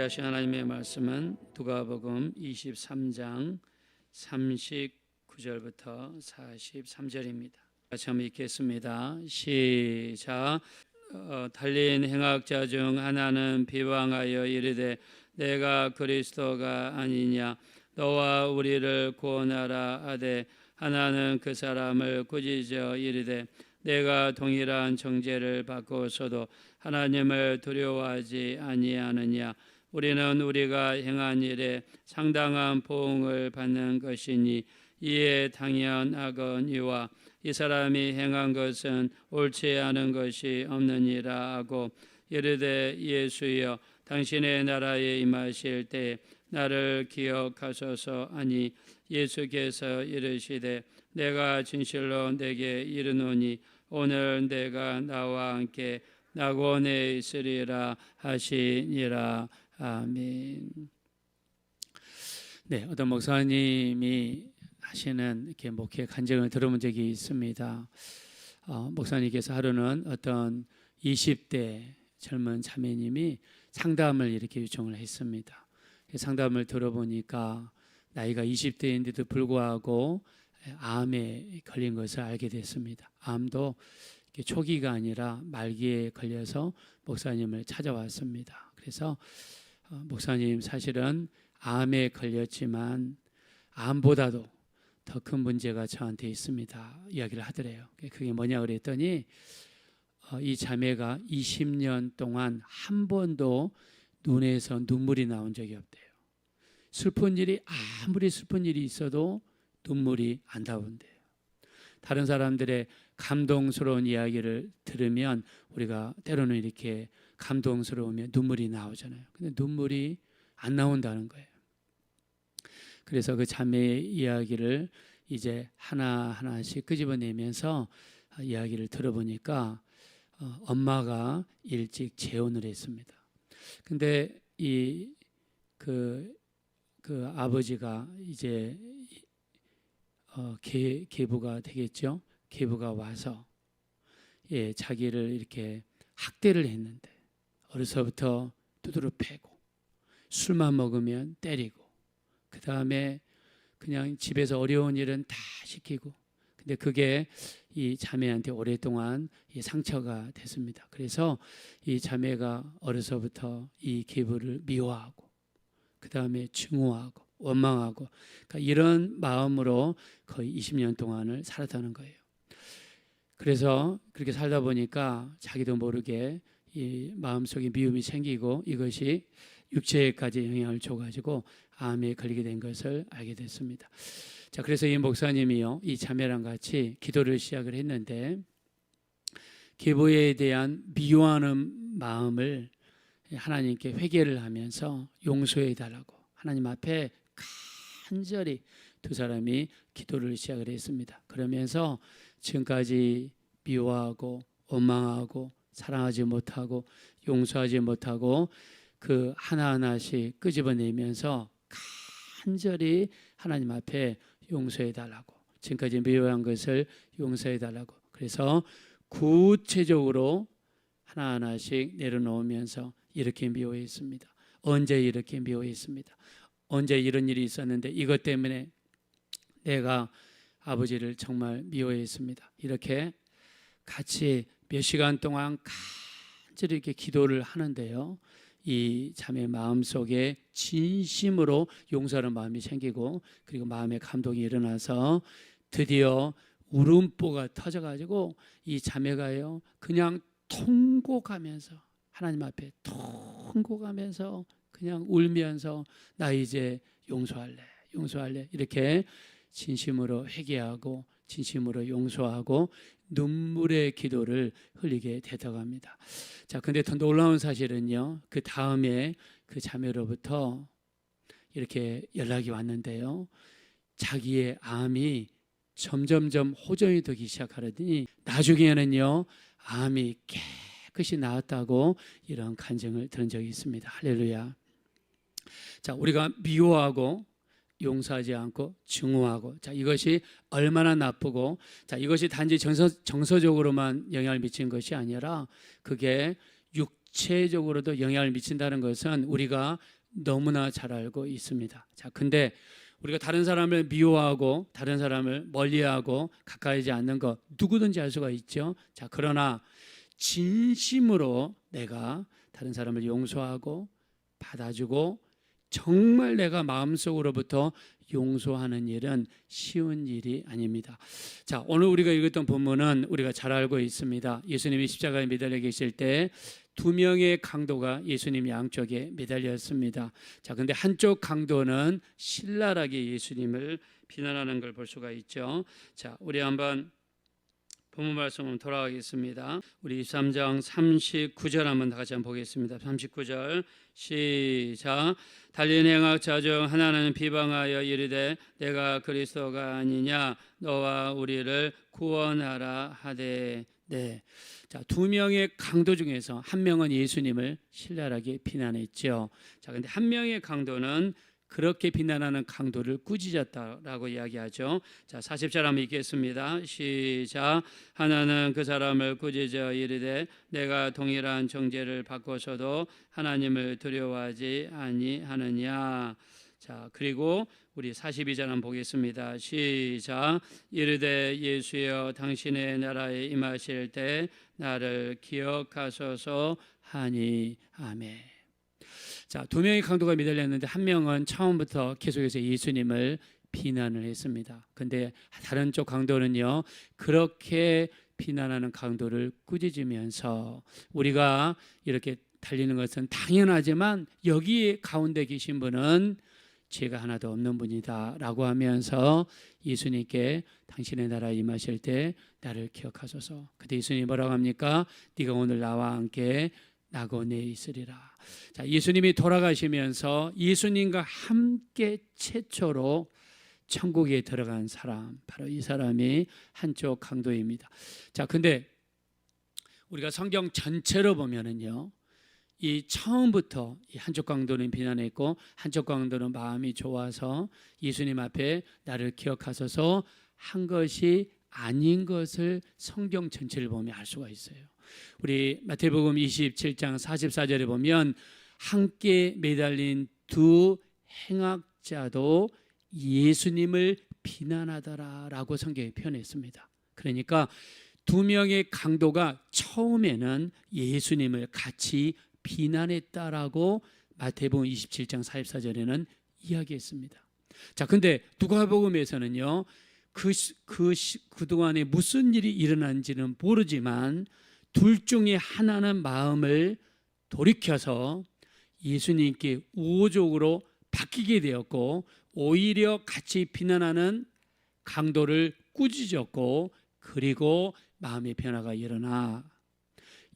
하신 하나님의 말씀은 누가복음 23장 39절부터 43절입니다. 같이 한번 읽겠습니다. 시작. 달린 행악자 중 하나는 비방하여 이르되 내가 그리스도가 아니냐 너와 우리를 구원하라 하되 하나는 그 사람을 꾸짖어 이르되 내가 동일한 정죄를 받고서도 하나님을 두려워하지 아니하느냐 우리는 우리가 행한 일에 상당한 보응을 받는 것이니 이에 당연하거니와 이 사람이 행한 것은 옳지 않은 것이 없느니라 하고 이르되 예수여 당신의 나라에 임하실 때 나를 기억하소서 하니 예수께서 이르시되 내가 진실로 내게 이르노니 오늘 내가 나와 함께 낙원에 있으리라 하시니라. 아멘. 네, 어떤 목사님이 하시는 이렇게 목회 간증을 들어본 적이 있습니다. 목사님께서 하루는 어떤 20대 젊은 자매님이 상담을 이렇게 요청을 했습니다. 상담을 들어보니까 나이가 20대인데도 불구하고 암에 걸린 것을 알게 됐습니다. 암도 초기가 아니라 말기에 걸려서 목사님을 찾아왔습니다. 그래서 목사님 사실은 암에 걸렸지만 암보다도 더 큰 문제가 저한테 있습니다. 이야기를 하더래요. 그게 뭐냐 그랬더니 이 자매가 20년 동안 한 번도 눈에서 눈물이 나온 적이 없대요. 슬픈 일이 아무리 슬픈 일이 있어도 눈물이 안 나온대요. 다른 사람들의 감동스러운 이야기를 들으면 우리가 때로는 이렇게 감동스러우면 눈물이 나오잖아요. 근데 눈물이 안 나온다는 거예요. 그래서 그 자매의 이야기를 이제 하나하나씩 끄집어내면서 이야기를 들어보니까 엄마가 일찍 재혼을 했습니다. 근데 그 아버지가 이제 계부가 되겠죠. 계부가 와서 자기를 이렇게 학대를 했는데 어려서부터 두드러 패고 술만 먹으면 때리고 그 다음에 그냥 집에서 어려운 일은 다 시키고 근데 그게 이 자매한테 오랫동안 이 상처가 됐습니다. 그래서 이 자매가 어려서부터 이 계부를 미워하고 그 다음에 증오하고 원망하고 그러니까 이런 마음으로 거의 20년 동안을 살았다는 거예요. 그래서 그렇게 살다 보니까 자기도 모르게 이 마음속에 미움이 생기고 이것이 육체에까지 영향을 줘가지고 암에 걸리게 된 것을 알게 됐습니다. 자, 그래서 이 목사님이요, 이 자매랑 같이 기도를 시작을 했는데 계보에 대한 미워하는 마음을 하나님께 회개를 하면서 용서해 달라고 하나님 앞에 간절히 두 사람이 기도를 시작을 했습니다. 그러면서 지금까지 미워하고 원망하고 사랑하지 못하고 용서하지 못하고 그 하나하나씩 끄집어내면서 간절히 하나님 앞에 용서해 달라고 지금까지 미워한 것을 용서해 달라고 그래서 구체적으로 하나하나씩 내려놓으면서 이렇게 미워했습니다. 언제 이렇게 미워했습니다. 언제 이런 일이 있었는데 이것 때문에 내가 아버지를 정말 미워했습니다. 이렇게 같이 몇 시간 동안 간절히 이렇게 기도를 하는데요. 이 자매 마음속에 진심으로 용서하는 마음이 생기고 그리고 마음의 감동이 일어나서 드디어 울음보가 터져가지고 이 자매가요 그냥 통곡하면서 하나님 앞에 통곡하면서 그냥 울면서 나 이제 용서할래 이렇게 진심으로 회개하고 진심으로 용서하고 눈물의 기도를 흘리게 되다고 합니다. 자, 근데 더 놀라운 사실은요. 그 다음에 그 자매로부터 이렇게 연락이 왔는데요. 자기의 암이 점점점 호전이 되기 시작하더니 나중에는요. 암이 깨끗이 나았다고 이런 간증을 들은 적이 있습니다. 할렐루야. 자, 우리가 미워하고 용서하지 않고 증오하고 자 이것이 얼마나 나쁘고 자 이것이 단지 정서적으로만 영향을 미치는 것이 아니라 그게 육체적으로도 영향을 미친다는 것은 우리가 너무나 잘 알고 있습니다. 자, 근데 우리가 다른 사람을 미워하고 다른 사람을 멀리하고 가까이지 않는 것 누구든지 알 수가 있죠. 자, 그러나 진심으로 내가 다른 사람을 용서하고 받아주고 정말 내가 마음속으로부터 용서하는 일은 쉬운 일이 아닙니다. 자, 오늘 우리가 읽었던 본문은 우리가 잘 알고 있습니다. 예수님이 십자가에 매달려 계실 때 두 명의 강도가 예수님 양쪽에 매달렸습니다. 자, 근데 한쪽 강도는 신랄하게 예수님을 비난하는 걸 볼 수가 있죠. 자, 우리 한번 본문 말씀으로 돌아가겠습니다. 우리 23장 39절 한번 다 같이 한번 보겠습니다. 39절 시작. 달린 행악자 중 하나는 비방하여 이르되 내가 그리스도가 아니냐 너와 우리를 구원하라 하되. 네. 자, 두 명의 강도 중에서 한 명은 예수님을 신랄하게 비난했죠. 자, 근데 한 명의 강도는 그렇게 비난하는 강도를 꾸짖었다라고 이야기하죠. 자, 40절 한번 읽겠습니다. 시작. 하나는 그 사람을 꾸짖어 이르되 내가 동일한 정죄를 받고서도 하나님을 두려워하지 아니하느냐. 자, 그리고 우리 42절 한번 보겠습니다. 시작. 이르되 예수여 당신의 나라에 임하실 때 나를 기억하소서 하니. 아멘. 자, 두 명의 강도가 매달렸는데 한 명은 처음부터 계속해서 예수님을 비난을 했습니다. 근데 다른 쪽 강도는요, 그렇게 비난하는 강도를 꾸짖으면서 우리가 이렇게 달리는 것은 당연하지만 여기 가운데 계신 분은 죄가 하나도 없는 분이다 라고 하면서 예수님께 당신의 나라에 임하실 때 나를 기억하소서. 그때 예수님이 뭐라고 합니까? 네가 오늘 나와 함께 낙원에 있으리라. 자, 예수님이 돌아가시면서 예수님과 함께 최초로 천국에 들어간 사람, 바로 이 사람이 한쪽 강도입니다. 자, 근데 우리가 성경 전체로 보면은요, 이 처음부터 이 한쪽 강도는 비난했고 한쪽 강도는 마음이 좋아서 예수님 앞에 나를 기억하소서 한 것이 아닌 것을 성경 전체를 보면 알 수가 있어요. 우리 마태복음 27장 44절에 보면 함께 매달린 두 행악자도 예수님을 비난하더라라고 성경에 표현했습니다. 그러니까 두 명의 강도가 처음에는 예수님을 같이 비난했다라고 마태복음 27장 44절에는 이야기했습니다. 자, 근데 누가복음에서는요, 그동안에 무슨 일이 일어난지는 모르지만 둘 중에 하나는 마음을 돌이켜서 예수님께 우호적으로 바뀌게 되었고 오히려 같이 비난하는 강도를 꾸짖었고 그리고 마음의 변화가 일어나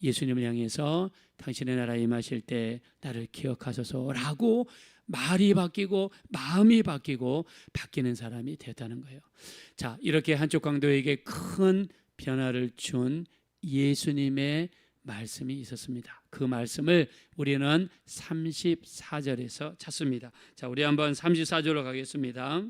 예수님을 향해서 당신의 나라에 임하실 때 나를 기억하소서라고 말이 바뀌고 마음이 바뀌고 바뀌는 사람이 되었다는 거예요. 자, 이렇게 한쪽 강도에게 큰 변화를 준 예수님의 말씀이 있었습니다. 그 말씀을 우리는 34절에서 찾습니다. 자, 우리 한번 34절로 가겠습니다.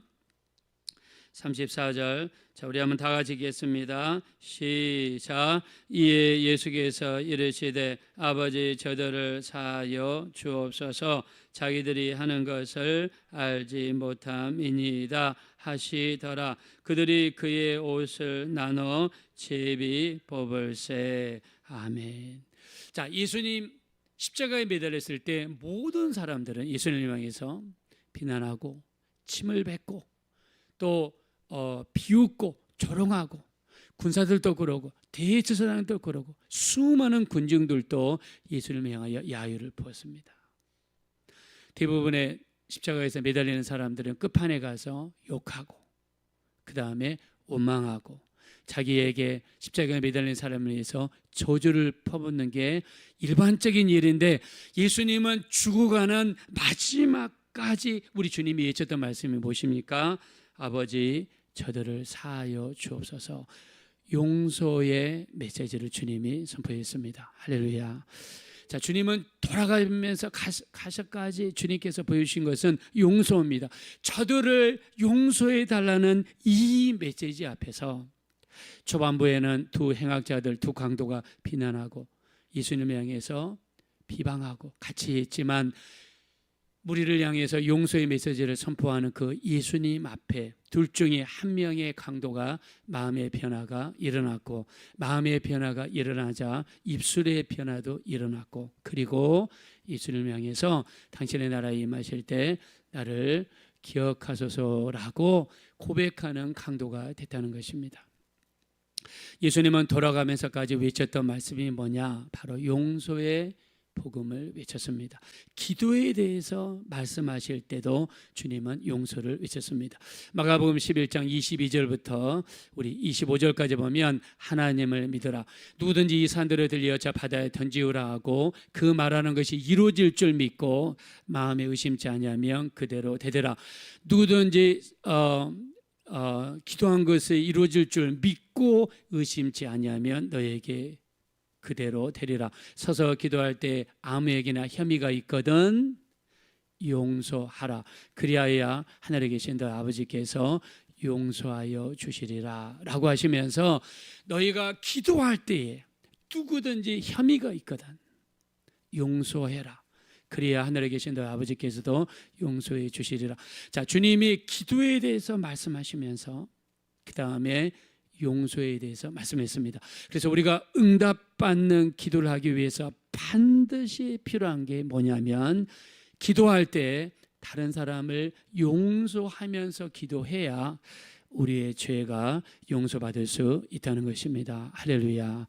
34절. 자, 우리 한번 다 같이 읽겠습니다. 시작. 이에 예수께서 이르시되 아버지 저들을 사하여 주옵소서 자기들이 하는 것을 알지 못함이니이다 하시더라. 그들이 그의 옷을 나눠 제비 뽑을세. 아멘. 자, 예수님 십자가에 매달렸을 때 모든 사람들은 예수님을 향해서 비난하고 침을 뱉고 또 비웃고 조롱하고 군사들도 그러고 대제사장도 그러고 수많은 군중들도 예수님을 향하여 야유를 부었습니다. 대부분의 십자가에서 매달리는 사람들은 끝판에 가서 욕하고 그 다음에 원망하고 자기에게 십자가에 매달린 사람을 위해서 저주를 퍼붓는 게 일반적인 일인데 예수님은 죽어가는 마지막까지 우리 주님이 외쳤던 말씀이 무엇입니까? 아버지 저들을 사하여 주옵소서. 용서의 메시지를 주님이 선포했습니다. 할렐루야. 자, 주님은 돌아가면서 가셔까지 주님께서 보여주신 것은 용서입니다. 저들을 용서해 달라는 이 메시지 앞에서 초반부에는 두 행악자들, 두 강도가 비난하고 예수님을 향해서 비방하고 같이 했지만 우리를 향해서 용서의 메시지를 선포하는 그 예수님 앞에 둘 중에 한 명의 강도가 마음의 변화가 일어났고, 마음의 변화가 일어나자 입술의 변화도 일어났고, 그리고 예수님을 향해서 당신의 나라에 임하실 때 나를 기억하소서라고 고백하는 강도가 됐다는 것입니다. 예수님은 돌아가면서까지 외쳤던 말씀이 뭐냐? 바로 용서의 복음을 외쳤습니다. 기도에 대해서 말씀하실 때도 주님은 용서를 외쳤습니다. 마가복음 11장 22절부터 우리 25절까지 보면 하나님을 믿어라. 누구든지 이 산들을 들려 저 바다에 던지우라 하고 그 말하는 것이 이루어질 줄 믿고 마음에 의심치 아니하면 그대로 되리라. 누구든지 기도한 것이 이루어질 줄 믿고 의심치 아니하면 너에게 그대로 되리라. 서서 기도할 때 아무에게나 혐의가 있거든 용서하라. 그리하여 하늘에 계신 너 아버지께서 용서하여 주시리라 라고 하시면서, 너희가 기도할 때에 누구든지 혐의가 있거든 용서해라. 그래야 하늘에 계신 너 아버지께서도 용서해 주시리라. 자, 주님이 기도에 대해서 말씀하시면서 그 다음에 용서에 대해서 말씀했습니다. 그래서 우리가 응답받는 기도를 하기 위해서 반드시 필요한 게 뭐냐면, 기도할 때 다른 사람을 용서하면서 기도해야 우리의 죄가 용서받을 수 있다는 것입니다. 할렐루야.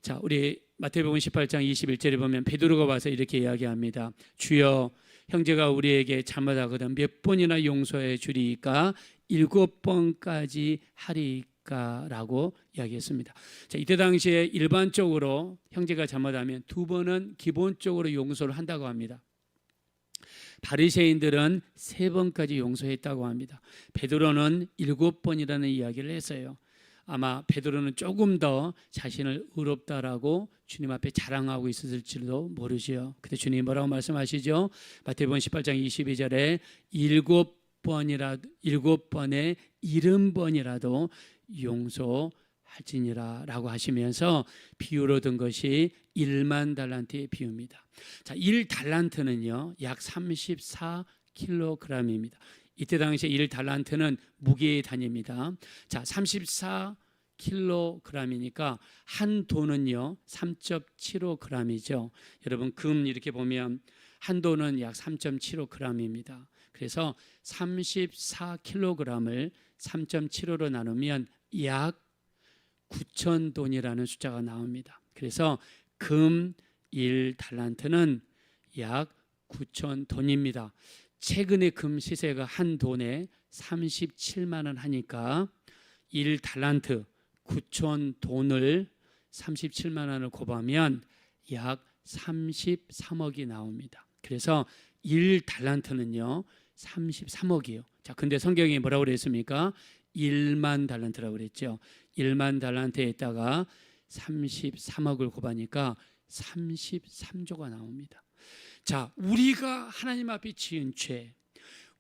자, 우리 마태복음 18장 21절에 보면 베드로가 와서 이렇게 이야기합니다. 주여, 형제가 우리에게 잘못하거든 몇 번이나 용서해 주리까? 7번까지 하리까? 라고 이야기했습니다. 자, 이때 당시에 일반적으로 형제가 잘못하면 2번은 기본적으로 용서를 한다고 합니다. 바리새인들은 3번까지 용서했다고 합니다. 베드로는 7번이라는 이야기를 했어요. 아마 베드로는 조금 더 자신을 의롭다라고 주님 앞에 자랑하고 있었을지도 모르죠. 그때 주님이 뭐라고 말씀하시죠? 마태복음 18장 22절에 7번에 70번이라도 용서할지니라 라고 하시면서 비유로 든 것이 1만 달란트의 비유입니다. 자, 1달란트는요 약 34kg입니다. 이때 당시에 1달란트는 무게의 단위입니다. 자, 34kg이니까 한 돈은요 3.75g이죠. 여러분 금 이렇게 보면 한 돈은 약 3.75g입니다. 그래서 34kg을 3.75로 나누면 약 9,000돈이라는 숫자가 나옵니다. 그래서 금 1달란트는 약 9,000돈입니다. 최근에 금 시세가 한 돈에 37만 원 하니까 1달란트 9,000돈을 37만 원을 곱하면 약 33억이 나옵니다. 그래서 1달란트는요 33억이에요. 자, 근데 성경이 뭐라고 그랬습니까? 1만 달란트라고 그랬죠. 1만 달란트에다가 33억을 곱하니까 33조가 나옵니다. 자, 우리가 하나님 앞에 지은 죄,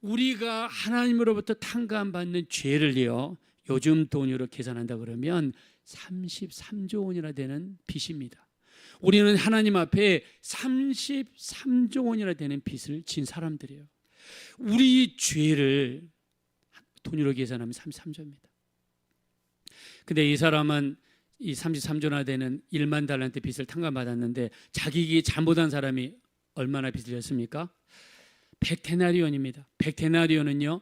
우리가 하나님으로부터 탕감받는 죄를요 요즘 돈으로 계산한다 그러면 33조 원이나 되는 빚입니다. 우리는 하나님 앞에 33조 원이나 되는 빚을 진 사람들이에요. 우리 죄를 돈으로 계산하면 33조입니다. 근데 이 사람은 이 33조나 되는 1만 달란트 빚을 탕감받았는데 자기에게 잘못한 사람이 얼마나 빚을 졌습니까? 100데나리온입니다. 100데나리온은요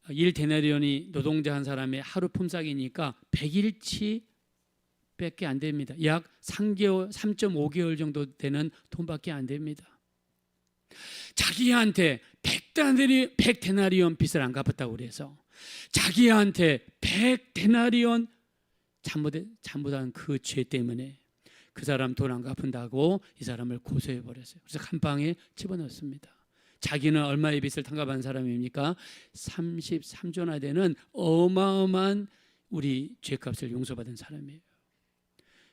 1데나리온이 노동자 한 사람의 하루 품삯이니까 100일치 밖에 안 됩니다. 약 3.5개월 정도 되는 돈밖에 안 됩니다. 자기한테 100데나리온 빚을 안 갚았다고 그래서 자기한테 100데나리온 잘못한 그 죄 때문에 그 사람 돈 안 갚은다고 이 사람을 고소해 버렸어요. 그래서 감방에 집어넣습니다. 자기는 얼마의 빚을 탕감한 사람입니까? 33조나 되는 어마어마한 우리 죄값을 용서받은 사람이에요.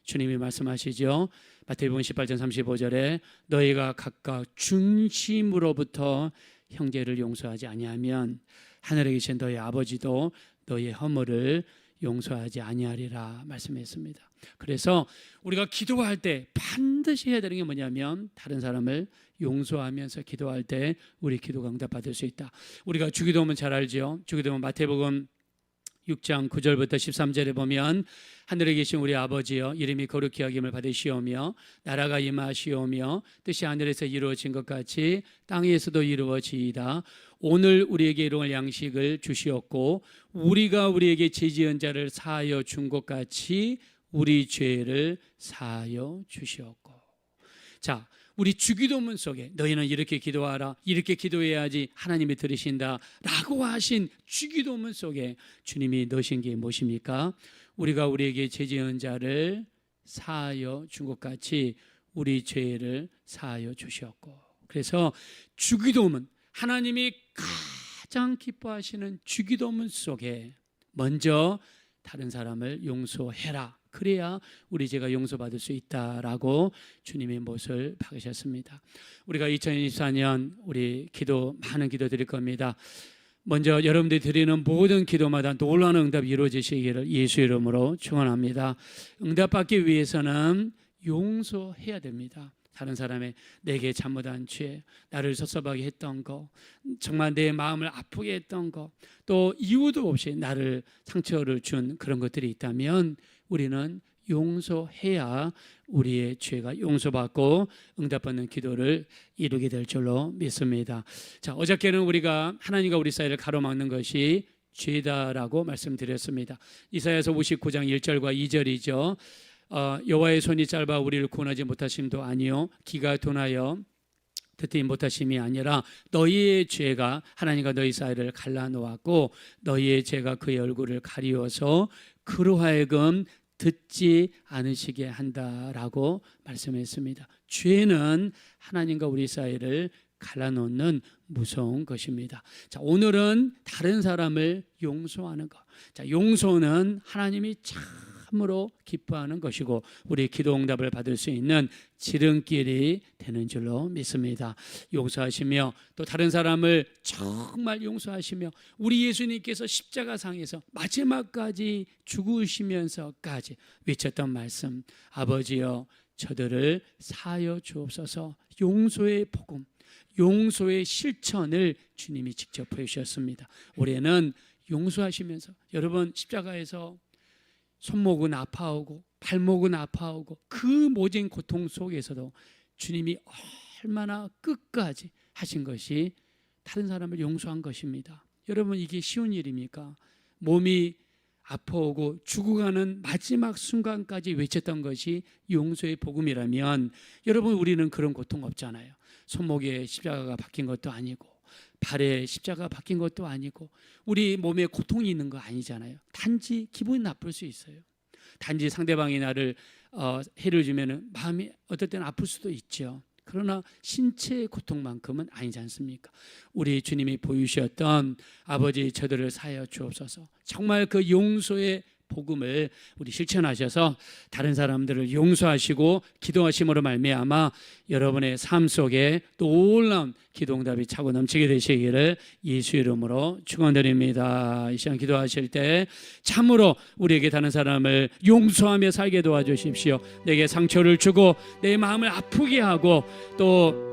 주님이 말씀하시죠. 마태복음 18장 35절에 너희가 각각 중심으로부터 형제를 용서하지 아니하면 하늘에 계신 너희 아버지도 너희의 허물을 용서하지 아니하리라 말씀했습니다. 그래서 우리가 기도할 때 반드시 해야 되는 게 뭐냐면 다른 사람을 용서하면서 기도할 때 우리 기도가 응답받을 수 있다. 우리가 주기도문 잘 알죠? 주기도문 마태복음 6장 9절부터 13절에 보면 하늘에 계신 우리 아버지여 이름이 거룩히 여김을 받으시오며 나라가 임하시오며 뜻이 하늘에서 이루어진 것 같이 땅에서도 이루어지이다. 오늘 우리에게 일용할 양식을 주시옵고 우리가 우리에게 죄지은 자를 사하여 준 것 같이 우리 죄를 사하여 주시옵고. 자, 우리 주기도문 속에 너희는 이렇게 기도하라, 이렇게 기도해야지 하나님이 들으신다 라고 하신 주기도문 속에 주님이 넣으신 게 무엇입니까? 우리가 우리에게 죄지은 자를 사하여 준 것 같이 우리 죄를 사하여 주셨고. 그래서 주기도문, 하나님이 가장 기뻐하시는 주기도문 속에 먼저 다른 사람을 용서해라, 그래야 우리 죄가 용서받을 수 있다라고 주님의 못을 박으셨습니다. 우리가 2024년 우리 기도 많은 기도 드릴 겁니다. 먼저 여러분들이 드리는 모든 기도마다 놀라운 응답이 이루어지시기를 예수 이름으로 축원합니다. 응답받기 위해서는 용서해야 됩니다. 다른 사람의 내게 잘못한 죄, 나를 섭섭하게 했던 거, 정말 내 마음을 아프게 했던 거, 또 이유도 없이 나를 상처를 준 그런 것들이 있다면 우리는 용서해야 우리의 죄가 용서받고 응답받는 기도를 이루게 될 줄로 믿습니다. 자, 어저께는 우리가 하나님과 우리 사이를 가로막는 것이 죄다라고 말씀드렸습니다. 이사야서 59장 1절과 2절이죠. 여호와의 손이 짧아 우리를 구원하지 못하심도 아니요 기가 둔하여 듣지 못하심이 아니라 너희의 죄가 하나님과 너희 사이를 갈라놓았고 너희의 죄가 그의 얼굴을 가리워서 그로 하여금 듣지 않으시게 한다라고 말씀했습니다. 죄는 하나님과 우리 사이를 갈라놓는 무서운 것입니다. 자, 오늘은 다른 사람을 용서하는 것. 자, 용서는 하나님이 참으로 기뻐하는 것이고 우리 기도 응답을 받을 수 있는 지름길이 되는 줄로 믿습니다. 용서하시며 또 다른 사람을 정말 용서하시며 우리 예수님께서 십자가상에서 마지막까지 죽으시면서까지 외쳤던 말씀, 아버지여 저들을 사하여 주옵소서. 용서의 복음, 용서의 실천을 주님이 직접 보여주셨습니다. 올해는 용서하시면서 여러분 십자가에서 손목은 아파하고 발목은 아파하고 그 모진 고통 속에서도 주님이 얼마나 끝까지 하신 것이 다른 사람을 용서한 것입니다. 여러분 이게 쉬운 일입니까? 몸이 아파오고 죽어가는 마지막 순간까지 외쳤던 것이 용서의 복음이라면 여러분 우리는 그런 고통 없잖아요. 손목에 십자가가 박힌 것도 아니고 발에 십자가가 박힌 것도 아니고 우리 몸에 고통이 있는 거 아니잖아요. 단지 기분이 나쁠 수 있어요. 단지 상대방이 나를 해를 주면 마음이 어떨 때는 아플 수도 있죠. 그러나 신체의 고통만큼은 아니지 않습니까? 우리 주님이 보이셨던 아버지 저들을 사하여 주옵소서. 정말 그 용서의 복음을 우리 실천하셔서 다른 사람들을 용서하시고 기도하심으로 말미암아 여러분의 삶 속에 놀라운 기도 응답이 차고 넘치게 되시기를 예수 이름으로 축원드립니다. 이 시간 기도하실 때 참으로 우리에게 다른 사람을 용서하며 살게 도와주십시오. 내게 상처를 주고 내 마음을 아프게 하고 또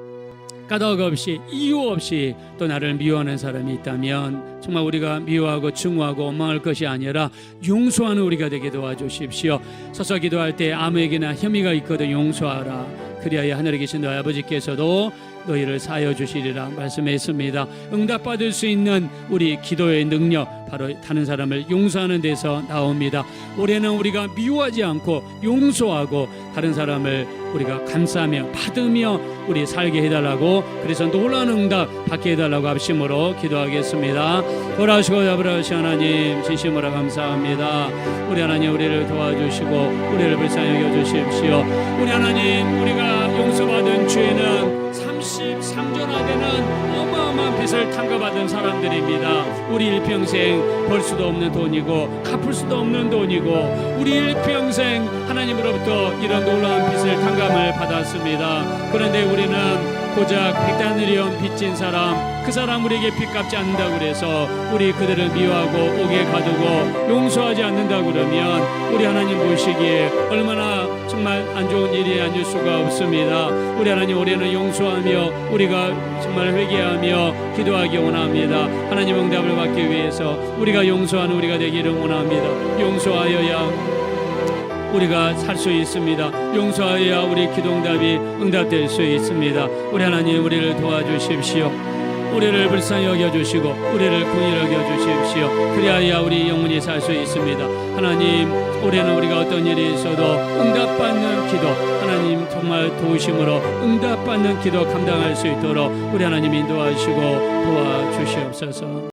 까닭 없이 이유 없이 또 나를 미워하는 사람이 있다면 정말 우리가 미워하고 증오하고 원망할 것이 아니라 용서하는 우리가 되게 도와주십시오. 서서 기도할 때 아무에게나 혐의가 있거든 용서하라. 그리하여 하늘에 계신 너희 아버지께서도 너희를 사하여 주시리라 말씀했습니다. 응답받을 수 있는 우리 기도의 능력 바로 다른 사람을 용서하는 데서 나옵니다. 올해는 우리가 미워하지 않고 용서하고 다른 사람을 우리가 감사하며 받으며 우리 살게 해달라고 그래서 놀라운 응답 받게 해달라고 합심으로 기도하겠습니다. 돌아오시고 아버지 하나님 진심으로 감사합니다. 우리 하나님 우리를 도와주시고 우리를 불쌍히 여겨주십시오. 우리 하나님 우리가 용서받은 죄는 33전화되는 어마어마한 빚을 탕감받은 사람들입니다. 우리 일평생 벌 수도 없는 돈이고 갚을 수도 없는 돈이고 우리 일평생 하나님으로부터 이런 놀라운 빚을 탕감을 받았습니다. 그런데 우리는 고작 백단으리온 빚진 사람, 그 사람 우리에게 빚 갚지 않는다고 그래서 우리 그들을 미워하고 옥에 가두고 용서하지 않는다고 그러면 우리 하나님 보시기에 얼마나 정말 안 좋은 일이 아닐 수가 없습니다. 우리 하나님, 올해는 용서하며 우리가 정말 회개하며 기도하기 원합니다. 하나님 응답을 받기 위해서 우리가 용서하는 우리가 되기를 원합니다. 용서하여야 우리가 살 수 있습니다. 용서하여야 우리 기도응답이 응답될 수 있습니다. 우리 하나님, 우리를 도와주십시오. 우리를 불쌍히 여겨주시고 우리를 긍휼히 여겨주십시오. 그리하여 우리 영혼이 살 수 있습니다. 하나님, 올해는 우리가 어떤 일이 있어도 응답받는 기도, 하나님 정말 도우심으로 응답받는 기도 감당할 수 있도록 우리 하나님 인도하시고 도와주시옵소서.